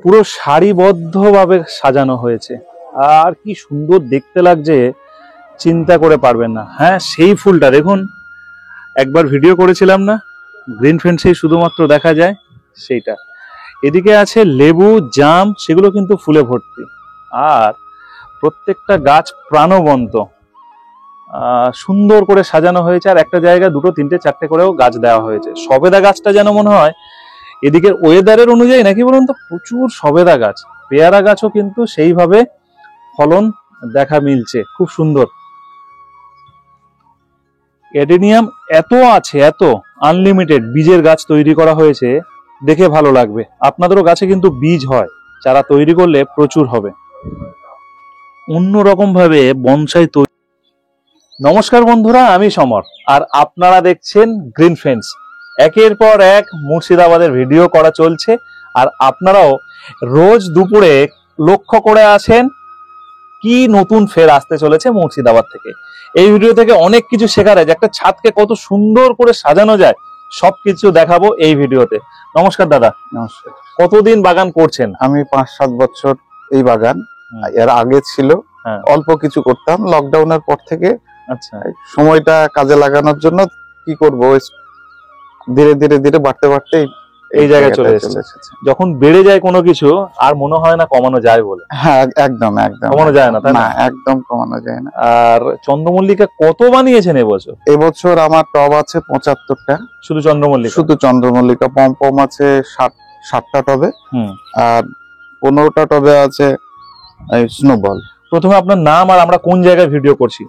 পুরো সারিবদ্ধভাবে সাজানো হয়েছে, আর কি সুন্দর দেখতে লাগছে চিন্তা করে পারবেন না। হ্যাঁ, সেই ফুলটা দেখুন, একবার ভিডিও করেছিলাম না, গ্রিন ফ্রেন্ডসেই শুধুমাত্র দেখা যায় সেইটা। এদিকে আছে লেবু, জাম, সেগুলো কিন্তু ফুলে ভর্তি, আর প্রত্যেকটা গাছ প্রাণবন্ত, সুন্দর করে সাজানো হয়েছে। আর একটা জায়গায় 2, 3, 4টে করেও গাছ দেওয়া হয়েছে। সবেদা গাছটা যেন মনে হয় এদিকের ওয়েদারের অনুযায়ী নাকি বলুন তো, প্রচুর সবেদা গাছ। পেয়ারা গাছও কিন্তু সেইভাবে ফলন দেখা মিলছে, খুব সুন্দর। অ্যাডেনিয়াম এত আছে, এত আনলিমিটেড বীজের গাছ তৈরি করা হয়েছে, দেখে ভালো লাগবে। আপনাদেরও গাছে কিন্তু বীজ হয়, চারা তৈরি করলে প্রচুর হবে। অন্যরকম ভাবে বনসাই তৈরি। নমস্কার বন্ধুরা, আমি সমর, আর আপনারা দেখছেন গ্রিন ফ্রেন্ডস। একের পর এক মুর্শিদাবাদের ভিডিও করা চলছে, আর আপনারাও রোজ দুপুরে লক্ষ্য করে আছেন কি নতুন ফের আসতে চলেছে মুর্শিদাবাদ থেকে। এই ভিডিও থেকে অনেক কিছু শেখার আছে, একটা ছাদকে কত সুন্দর করে সাজানো যায় সবকিছু দেখাবো এই ভিডিওতে। নমস্কার দাদা। নমস্কার। কতদিন বাগান করছেন? আমি 5-7 বছর এই বাগান। এর আগে ছিল অল্প কিছু করতাম, লকডাউনের পর থেকে আচ্ছা, সময়টা কাজে লাগানোর জন্য কি করব, ধীরে ধীরে ধীরে বাড়তে বাড়তে এই জায়গায় চলে এসেছে। যখন বেড়ে যায় কোনো কিছু, আর মনে হয় না কমানো যায় বলে। হ্যাঁ, একদম একদম কমানো যায় না, তাই না? একদম কমানো যায় না। আর চন্দ্রমল্লিকা কত বানিয়েছেন এবছর? এবছর আমার টব আছে 75টা। শুধু চন্দ্রমল্লিকা? শুধু চন্দ্রমল্লিকা। পম আছে 60টা টবে, আর 15টা টবে আছে স্নোবল। প্রথমে আপনার নাম আর আমরা কোন জায়গায় ভিডিও করছি?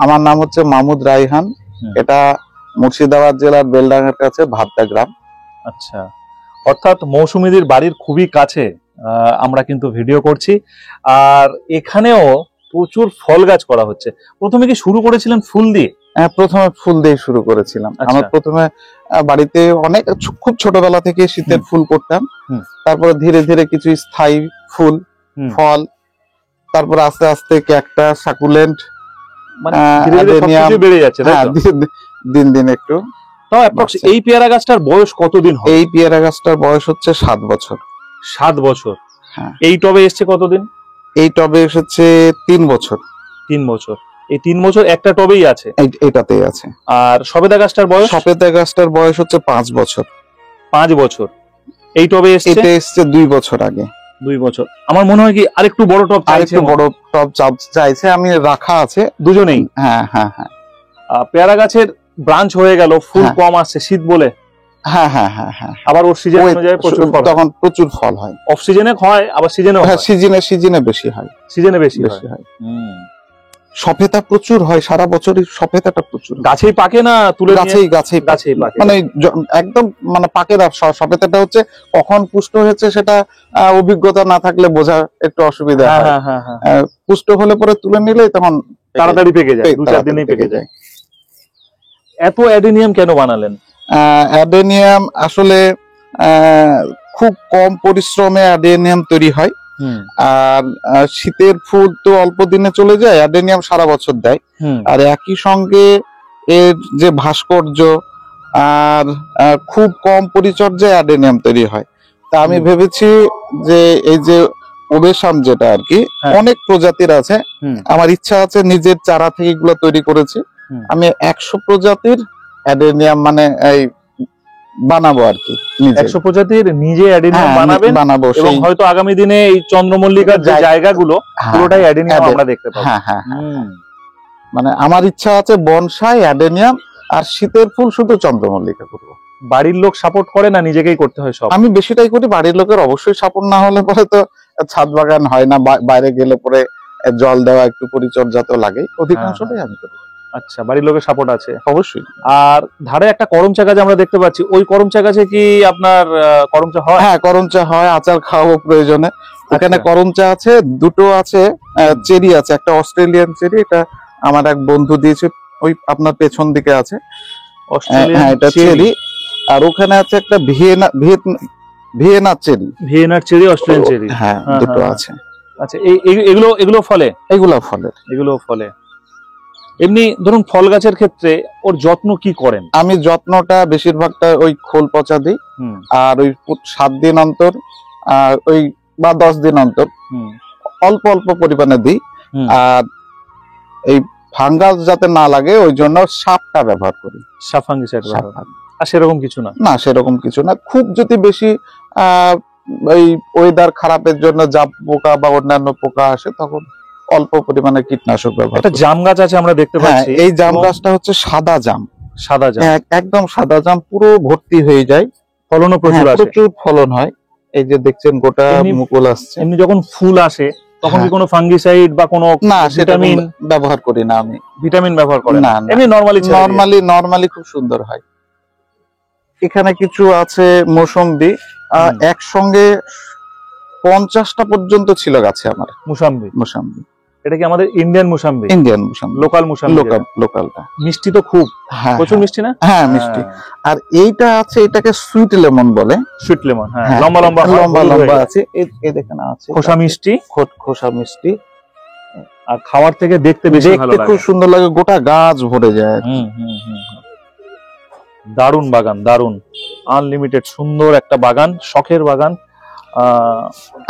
আমার নাম হচ্ছে মাহমুদ রায়হান। এটা মুর্শিদাবাদ জেলার বেলডাঙ্গার কাছে ভাদ্দা গ্রাম। আচ্ছা, অর্থাৎ মৌসুমীদের বাড়ির খুবই কাছে আমরা কিন্তু ভিডিও করছি। আর এখানেও প্রচুর ফল গাছ করা হচ্ছে। প্রথমে কি শুরু করেছিলেন ফুল দিয়ে? হ্যাঁ, প্রথমে ফুল দিয়ে শুরু করেছিলাম। আমার প্রথমে বাড়িতে অনেক খুব ছোটবেলা থেকে শীতের ফুল করতাম, তারপরে ধীরে ধীরে কিছু স্থায়ী ফুল, ফল, তারপর আস্তে আস্তে ক্যাকটাস, সাকুলেন্ট, বেড়ে যাচ্ছে দিন দিন একটু। এই পেয়ারা গাছটার বয়স কতদিন? এই পেয়ারা গাছটার বয়স হচ্ছে 7 বছর। 7 বছর? হ্যাঁ। এই টবে এসছে কতদিন? এই টবে এসেছে 3 বছর। 3 বছর? এই 3 বছর একটা টবেই আছে? এটাতেই আছে। আর সবেদা গাছটার বয়স? সবেদা গাছটার বয়স হচ্ছে 5 বছর। 5 বছর? এই টবে এসছে? এটা এসছে 2 বছর আগে। 2 বছর। আমার মনে হয় কি আরেকটু বড় টব চাইছে। আরেকটু বড় টব চাইছে, আমি রাখা আছে দুজনেই। হ্যাঁ হ্যাঁ হ্যাঁ। পেয়ারা গাছের ব্রাঞ্চ হয়ে গেল, ফুল কম আসছে শীত বলে। হ্যাঁ হ্যাঁ হ্যাঁ হ্যাঁ। আবার ওর সিজন অনুযায়ী প্রচুর ফল, তখন প্রচুর ফল হয়। অফ সিজনে হয়, আবার সিজনেও হয়। সিজনে বেশি হয়। সিজনে বেশি হয়। সফেদা প্রচুর হয়, সারা বছরই সফেদাটা প্রচুর। গাছেই পাকে না তুলে? গাছেই পাকে, মানে একদম মানে পাকে না। সফেদাটা হচ্ছে কখন পুষ্ট হয়েছে সেটা অভিজ্ঞতা না থাকলে বোঝা একটু অসুবিধা হয়। পুষ্ট হলে পরে তুলে নিলেই তখন তাড়াতাড়ি পেকে যায়, 2-4 দিনেই পেকে যায়। এত অ্যাডেনিয়াম কেন বানালেন? অ্যাডেনিয়াম আসলে খুব কম পরিশ্রমে অ্যাডেনিয়াম তৈরি হয়, আর শীতের ফুল তো অল্প দিনে চলে যায়, অ্যাডেনিয়াম সারা বছর দেয়। আর একই সঙ্গে এর যে ভাস্কর্য আর খুব কম পরিচর্যায় অ্যাডেনিয়াম তৈরি হয়। তা আমি ভেবেছি যে এই যে ওবেসাম যেটা আর কি, অনেক প্রজাতির আছে, আমার ইচ্ছা আছে নিজের চারা থেকে এগুলো তৈরি করেছি। আমি 100 প্রজাতির অ্যাডেনিয়াম মানে এই বানাবো আর কি। 100 প্রজাতির নিজে অ্যাডেনিয়াম বানাবো, এবং হয়তো আগামী দিনে এই চন্দ্রমল্লিকার যে জায়গাগুলো পুরোটাই অ্যাডেনিয়াম আমরা দেখতে পাবো। হ্যাঁ হ্যাঁ, মানে আমার ইচ্ছা আছে বনসাই, অ্যাডেনিয়াম আর শীতের ফুল শুধু চন্দ্রমল্লিকা করবো। বাড়ির লোক সাপোর্ট করে না নিজেকেই করতে হয় সব? আমি বেশিটাই করি, বাড়ির লোকের অবশ্যই সাপোর্ট না হলে পরে তো ছাদ বাগান হয় না। বাইরে গেলে পরে জল দেওয়া, একটু পরিচর্যা তো লাগে, অধিকাংশটাই আমি করি। আচ্ছা, বাড়ির লোকের সাপোর্ট আছে অবশ্যই। আর ধারে একটা করমচা গাছ আমরা দেখতে পাচ্ছি, ওই করমচা গাছে কি আপনার করমচা হয়? হ্যাঁ, করমচা হয়, আচার খাওয়াবো প্রয়োজনে। এখানে করমচা আছে, 2টো আছে, চেরি আছে, একটা অস্ট্রেলিয়ান চেরি, এটা আমার এক বন্ধু দিয়েছে, ওই আপনার পেছন দিকে আছে। হ্যাঁ, এটা চেরি। আর ওখানে আছে একটা ভিয়েনার চেরি। ভিয়েনার চেরি, অস্ট্রেলিয়ান চেরি, হ্যাঁ, 2টো আছে। আচ্ছা, এগুলো ফলে? এগুলো ফলে। এমনি ধরুন ফল গাছের ক্ষেত্রে ওর যত্ন কি করেন? আমি যত্নটা বেশিরভাগটা ওই খোল পচা দিই, আর ওই 7 দিন অন্তর ওই বা 10 দিন অন্তর অল্প অল্প পরিমাণে দিই। আর এই ফাঙ্গাস যাতে না লাগে ওই জন্য সাপটা ব্যবহার করি। সাপ ফাঙ্গিসাইড আর সেরকম কিছু না? না, সেরকম কিছু না। খুব যদি বেশি এই ওয়েদার খারাপের জন্য জাপ পোকা বা অন্যান্য পোকা আসে তখন অল্প পরিমাণে কীটনাশক ব্যবহার করি। একটা জাম গাছ আছে আমরা দেখতে পাচ্ছি। এই জাম গাছটা হচ্ছে সাদা জাম। সাদা জাম, একদম সাদা জাম, পুরো ভর্তি হয়ে যায়, ফলনও প্রচুর আসে। প্রচুর ফলন হয়। এই যে দেখছেন গোটা মুকুল আসছে। এমনি যখন ফুল আসে তখন কি কোনো ফাঙ্গিসাইড বা কোনো ভিটামিন ব্যবহার করি না আমি? ভিটামিন ব্যবহার করি না, এমনি নরমালি খুব সুন্দর হয়। এখানে কিছু আছে মৌসম্বি, একসঙ্গে 50টা পর্যন্ত ছিল গাছে আমার মুসাম্বি। এটা কি আমাদের Indian mosambi? Indian mosambi, local mosambi, লোকালটা। মিষ্টি তো খুব, প্রচুর মিষ্টি না? হ্যাঁ, মিষ্টি। আর এইটা আছে, এটাকে সুইট লেমন বলে। সুইট লেমন, হ্যাঁ, লম্বা লম্বা আছে। এই দেখেন আছে, খোসা মিষ্টি, খোসা মিষ্টি। আর খাওয়ার থেকে দেখতে বেশি ভালো লাগে, খুব সুন্দর লাগে, গোটা গাছ ভরে যায়। দারুন বাগান, দারুন, আনলিমিটেড সুন্দর একটা বাগান, শখের বাগান।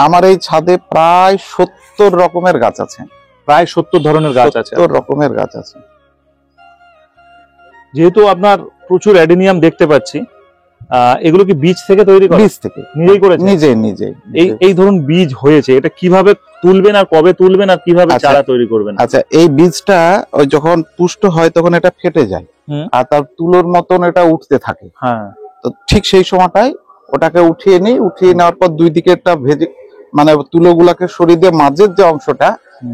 আমার এই ছাদে প্রায় 70 রকমের গাছ আছে। প্রায় 70 ধরনের গাছ আছে। 70 রকমের গাছ আছে। যেহেতু আপনার প্রচুর অ্যাডেনিয়াম দেখতে পাচ্ছি, এগুলো কি বীজ থেকে তৈরি করা? বীজ থেকে নিজেই করেছে? নিজেই। এই ধরুন বীজ হয়েছে, এটা কিভাবে তুলবেন আর কবে তুলবেন আর কিভাবে চারা তৈরি করবেন? আচ্ছা, এই বীজটা ওই যখন পুষ্ট হয় তখন এটা ফেটে যায় আর তার তুলোর মতন এটা উঠতে থাকে। হ্যাঁ, তো ঠিক সেই সময়টায় ওটাকে উঠিয়ে নিই। উঠিয়ে নেওয়ার পর দুই দিকে একটা ভেজে, মানে তুলোগুলাকে সরিয়ে দিয়ে মাঝের যে অংশটা,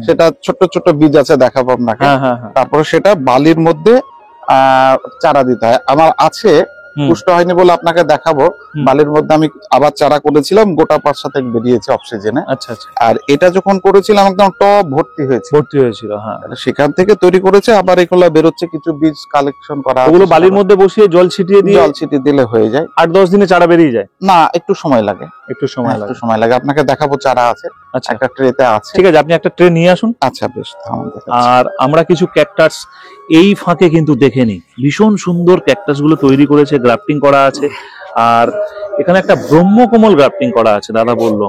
সেটা ছোট ছোট বীজ আছে, দেখাবো আপনাকে। তারপরে সেটা বালির মধ্যে চারা দিতে হয়। আমার আছে, পুষ্ট হয়নি বলে আপনাকে দেখাবো। বালির মধ্যে আমি আবার চারা করেছিলাম, গোটা 5-7 বেরিয়েছে অক্সিজেনে। আচ্ছা আচ্ছা। আর এটা যখন করেছিলাম একদম টব ভর্তি হয়েছিল। হ্যাঁ, সেখান থেকে তৈরি করেছে। আবার এগুলো বেরোচ্ছে, কিছু বীজ কালেকশন করা, ওগুলো বালির মধ্যে বসিয়ে জল ছিটিয়ে দিলে হয়ে যায়। 8-10 দিনে চারা বেরিয়ে যায়? না, একটু সময় লাগে। একটু সময় লাগে। আপনাকে দেখাবো, চারা আছে, একটা ট্রেতে আছে। ঠিক আছে, আপনি একটা ট্রে নিয়ে আসুন। আচ্ছা, বেশ। আর আমরা কিছু ক্যাকটাস এই ফাঁকে কিন্তু দেখে নিই। ভীষণ সুন্দর ক্যাকটাস গুলো তৈরি করেছে, গ্রাফটিং করা আছে। আর এখানে একটা ব্রহ্মকমল গ্রাফটিং করা আছে, দাদা বললো,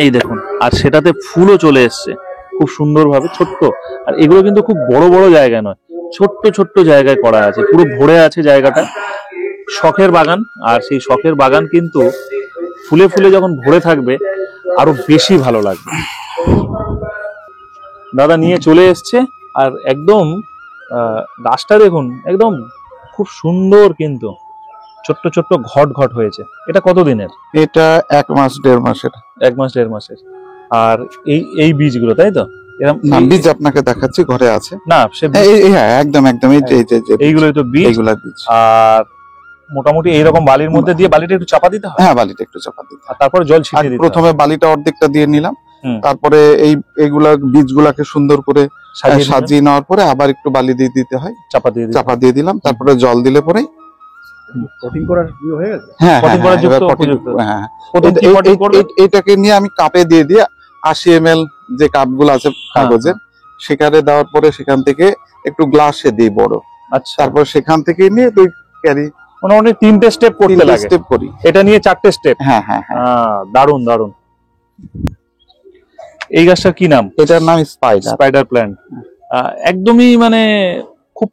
এই দেখুন। আর সেটাতে ফুলও চলে এসছে খুব সুন্দরভাবে, ছোট্ট। আর এগুলো কিন্তু খুব বড় বড় জায়গায় নয়, ছোট্ট ছোট্ট জায়গায় করা আছে, পুরো ভরে আছে জায়গাটা। শখের বাগান, আর সেই শখের বাগান কিন্তু ফুলে ফুলে যখন ভরে থাকবে আরো বেশি ভালো লাগবে। দাদা নিয়ে চলে এসছে। আর একদম গাছটা দেখুন, একদম খুব সুন্দর, কিন্তু ছোট্ট ছোট্ট ঘট ঘট হয়েছে। এটা কতদিনের? এটা 1 মাস 1.5 মাসের। 1 মাস 1.5 মাসের। আর এই বীজগুলো, তাই তো? বীজ আপনাকে দেখাচ্ছি, ঘরে আছে। না, হ্যাঁ, একদম। এইগুলোই তো বীজ। আর মোটামুটি এইরকম বালির মধ্যে দিয়ে বালিটা একটু চাপা দিতে হয়? হ্যাঁ, বালিটা একটু চাপা দিতে হয়। আর তারপরে জল ছিটিয়ে দিতে হয়। প্রথমে বালিটা অর্ধেকটা দিয়ে নিলাম, তারপরে এইগুলা বীজগুলাকে সুন্দর করে সাজিয়ে নেওয়ার পরে আবার একটু বালি দিয়ে দিতে হয়, চাপা দিয়ে দিলাম। তারপরে জল দিলে পরে এটাকে নিয়ে আমি কাপে দিয়ে 80 ml যে কাপগুলো আছে কাগজের, সেখানে দেওয়ার পরে সেখান থেকে একটু গ্লাসে দিই বড়। আচ্ছা, তারপর সেখান থেকে নিয়ে 2 ক্যারি, মোটামুটি 3টে স্টেপ করতে লাগে। স্টেপ করি, এটা নিয়ে 4টে স্টেপ। হ্যাঁ। দারুন দারুন। এই গাছটার কি নাম? এটার নাম স্পাইডার প্ল্যান্ট। একদমই মানে খুব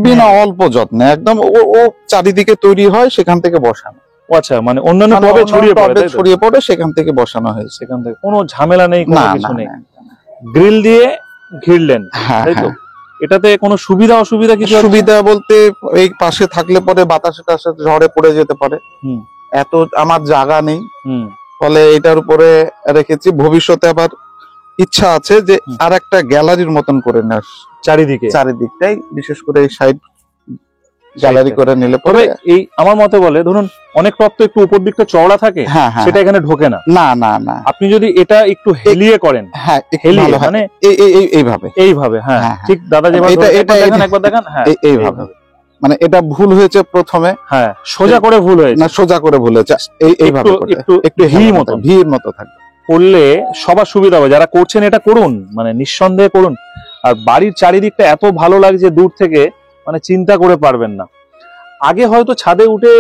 বিনা অল্প যত্নে একদম ও চারিদিকে তৈরি হয়, সেখান থেকে বসানো। আচ্ছা, মানে অন্যান্য টবে ছড়িয়ে পড়ে সেখান থেকে বসানো হয়েছে। সেখান থেকে কোনো ঝামেলা নেই, কোনো কিছু নেই। গ্রিল দিয়ে ঘিরলেন, তাই তো? এটাতে কোনো সুবিধা অসুবিধা কিছু? সুবিধা বলতে এই পাশে থাকলে পরে বাতাসে ঝড়ে পড়ে যেতে পারে, এত আমার জায়গা নেই, ফলে এটার উপরে রেখেছি। ভবিষ্যতে আবার ইচ্ছা আছে যে আর একটা গ্যালারির মতন করে নেওয়ার, চারিদিকটাই, বিশেষ করে এই সাইড গ্যালারি করে নিলে পরে। এই আমার মতে বলে, ধরুন অনেক টব তো একটু উপর দিকটা চওড়া থাকে, সেটা এখানে ঢোকে না। না, আপনি যদি এটা একটু হেলিয়ে করেন, মানে এইভাবে, হ্যাঁ ঠিক দাদা যেভাবে একবার দেখান, হ্যাঁ এইভাবে। মানে এটা ভুল হয়েছে প্রথমে, হ্যাঁ সোজা করে ভুল হয়েছে, সোজা করে ভুল হয়েছে। এইভাবে একটু ভিড় মতো থাকবে, করলে সবার সুবিধা হবে। যারা করছেন এটা করুন, মানে নিঃসন্দেহে করুন। আর বাড়ির চারিদিকটা এত ভালো লাগছে দূর থেকে, মানে চিন্তা করে পারবেন না। আগে হয়তো ছাদে উঠে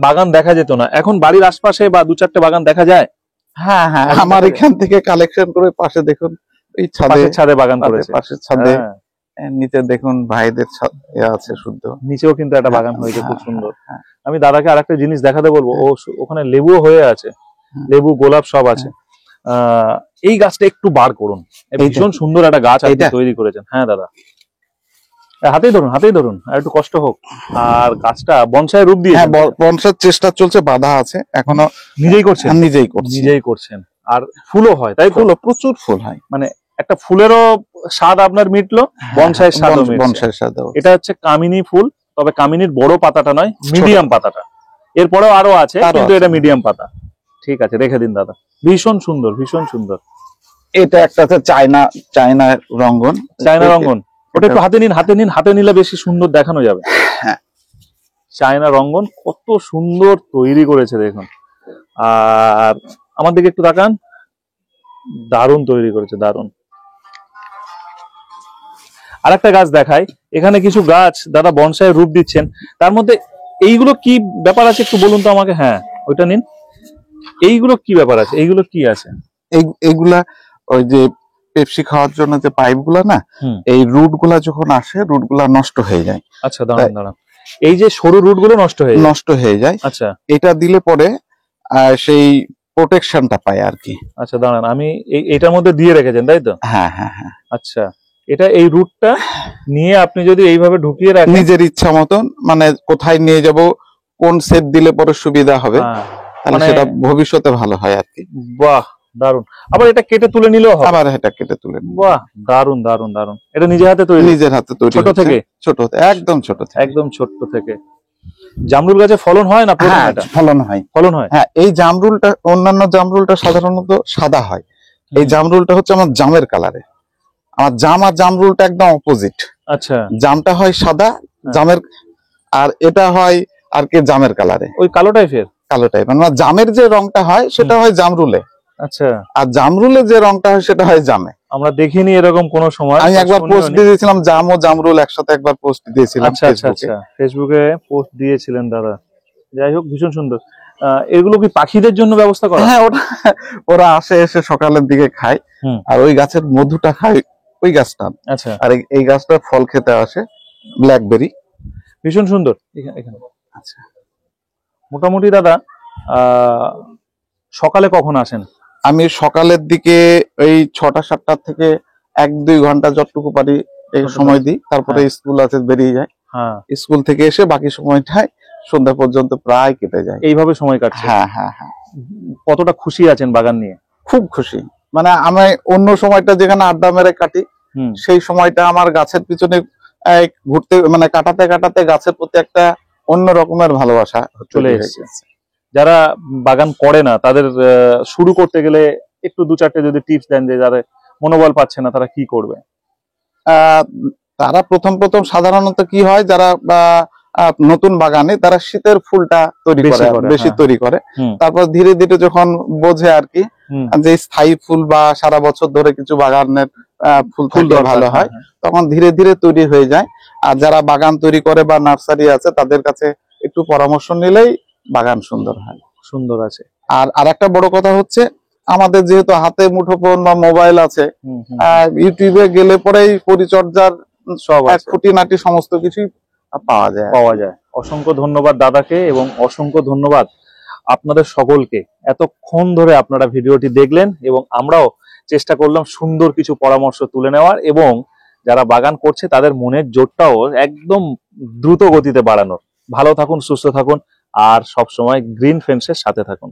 বাগান দেখা যেত না, এখন বাড়ির আশপাশে বা 2-4টে বাগান দেখা যায়। হ্যাঁ হ্যাঁ, আমার এখান থেকে কালেকশন করে পাশে দেখুন এই ছাদে বাগান করেছে। পাশের ছাদে নিচে দেখুন ভাইদের আছে শুদ্ধ, নিচেও কিন্তু একটা বাগান হয়েছে খুব সুন্দর। আমি দাদাকে আরেকটা জিনিস দেখাতে বলবো, ও ওখানে লেবুও হয়ে আছে, লেবু গোলাপ সব আছে। এই গাছটা একটু বার করুন, ভীষণ সুন্দর একটা গাছ আপনি তৈরি করেছেন। হ্যাঁ দাদা, হাতেই ধরুন আর একটু কষ্ট হোক। আর গাছটা বনসাই রূপ দিয়ে, বনসাইয়ের চেষ্টা চলছে, বাধা আছে এখনো, নিজেই করছেন। আর ফুলও হয়, তাই ফুল প্রচুর ফুল হয়, মানে একটা ফুলেরও স্বাদ আপনার মিটলো, বনসাইয়ের স্বাদ। এটা হচ্ছে কামিনী ফুল, তবে কামিনীর বড় পাতাটা নয়, মিডিয়াম পাতাটা। এরপরেও আরো আছে, কিন্তু এটা মিডিয়াম পাতা। ঠিক আছে, রেখে দিন দাদা। ভীষণ সুন্দর, ভীষণ সুন্দর। এটা একটা আছে চায়না রঙ্গন। ওটা একটু হাতে নিলে বেশি সুন্দর দেখানো যাবে। হ্যাঁ, চায়না রঙ্গন কত সুন্দর তৈরি করেছে দেখুন। আর আমার দিকে একটু তাকান, দারুণ তৈরি করেছে, দারুণ। আর একটা গাছ দেখাই, এখানে কিছু গাছ দাদা বনসাই রূপ দিচ্ছেন। তার মধ্যে এইগুলো কি ব্যাপার আছে একটু বলুন তো আমাকে। হ্যাঁ, ওইটা নিন। এইগুলো কি ব্যাপার আছে, এইগুলো কি আছে? এইগুলা ওই যে পেপসি খাওয়ার জন্য যে পাইপ গুলা না, এই রুট গুলা যখন আসে, রুট গুলা নষ্ট হয়ে যায়। আচ্ছা, দাঁড়ান। এই যে সরু রুট গুলো নষ্ট হয়ে যায়। আচ্ছা, এটা দিলে পরে সেই প্রোটেকশনটা পায় আর কি। আচ্ছা দাঁড়ান, আমি এটার মধ্যে দিয়ে রেখেছেন তাই তো? হ্যাঁ হ্যাঁ হ্যাঁ। আচ্ছা, এটা এই রুটটা নিয়ে আপনি যদি এইভাবে ঢুকিয়ে রাখেন নিজের ইচ্ছা মতন, মানে কোথায় নিয়ে যাব, কোন সেট দিলে পরে সুবিধা হবে, তাহলে সেটা ভবিষ্যতে ভালো হয় আর কি। বাহ, দারুন। আবার এটা কেটে তুলে নিলেও হবে। আবার এটা কেটে তুলে, বাহ, দারুন দারুন দারুন। এটা নিজের হাতে তৈরি? নিজের হাতে তৈরি, ছোট থেকে, একদম ছোট থেকে। জামরুল গাছে ফলন হয় না? ফলন হয়। হ্যাঁ, এই জামরুলটা, অন্যান্য জামরুলটা সাধারণত সাদা হয়, এই জামরুলটা হচ্ছে আমার জামের কালারে। আমার জাম আর জামরুলটা একদম অপোজিট। আচ্ছা, জামটা হয় সাদা, জামের, আর এটা হয় আর কি জামের কালারে, ওই কালো টাইপের, মানে জামের যে রংটা হয় সেটা হয় জামরুলে। আচ্ছা, আর জামরুলে যে রংটা হয় সেটা হয় জামে। আমরা দেখিনি এরকম কোন সময়। আমি একবার পোস্ট দিয়েছিলাম, জাম ও জামরুল একসাথে একবার পোস্ট দিয়েছিলাম। আচ্ছা, ফেসবুকে পোস্ট দিয়েছিলেন দাদা। যাই হোক, ভীষণ সুন্দর। এগুলো কি পাখিদের জন্য ব্যবস্থা করা? হ্যাঁ, ওরা আসে, এসে সকালের দিকে খায়, আর ওই গাছের মধুটা খায় ওই গাছটা। আচ্ছা, আর এই গাছটা ফল খেতে আসে, ব্ল্যাকবেরি। ভীষণ সুন্দর এখানে। আচ্ছা, মোটামুটি দাদা সকালে কখন আসেন? আমি সকালের দিকে ওই 6টা-7টা থেকে 1-2 ঘন্টা যতটুকু পারি এই সময় দিই, তারপরে স্কুল আছে, বেরিয়ে যায়। স্কুল থেকে এসে বাকি সময়টায় সন্ধ্যা পর্যন্ত প্রায় কেটে যায়, এইভাবে সময় কাটছে। হ্যাঁ হ্যাঁ হ্যাঁ। কতটা খুশি আছেন বাগান নিয়ে? খুব খুশি, মানে আমি অন্য সময়টা যেখানে আড্ডা মেরে কাটি, সেই সময়টা আমার গাছের পিছনে ঘুরতে, মানে কাটাতে কাটাতে গাছের প্রতি একটা অন্য রকমের ভালোবাসা চলে এসেছে। যারা বাগান করে না, তাদের শুরু করতে গেলে একটু 2-4টে যদি টিপস দেন, যে যারা মনোবল পাচ্ছে না তারা কি করবে? তারা প্রথম সাধারণত কি হয়, যারা নতুন বাগানে, তারা শীতের ফুলটা বেশি তৈরি করে। তারপর ধীরে ধীরে যখন বোঝে আর কি, যে স্থায়ী ফুল বা সারা বছর ধরে কিছু বাগানের ফুল ভালো হয়, তখন ধীরে ধীরে তৈরি হয়ে যায়। আর যারা বাগান তৈরি করে বা নার্সারি আছে, তাদের কাছে একটু পরামর্শ নিলেই বাগান সুন্দর আছে। আর আরেকটা বড় কথা হচ্ছে, আমাদের যেহেতু হাতে মুঠোফোন বা মোবাইল আছে, ইউটিউবে গেলে পরেই পরিচর্যার সব খুঁটিনাটি সমস্ত কিছুই পাওয়া যায়। অসংখ্য ধন্যবাদ দাদাকে, এবং অসংখ্য ধন্যবাদ আপনাদের সকলকে। এতক্ষণ ধরে আপনারা ভিডিওটি দেখলেন, এবং আমরাও চেষ্টা করলাম সুন্দর কিছু পরামর্শ তুলে নেওয়ার, এবং যারা বাগান করছে তাদের মনের জোরটাও একদম দ্রুত গতিতে বাড়ানোর। ভালো থাকুন, সুস্থ থাকুন, আর সবসময় গ্রিন ফ্রেন্ডসের সাথে থাকুন।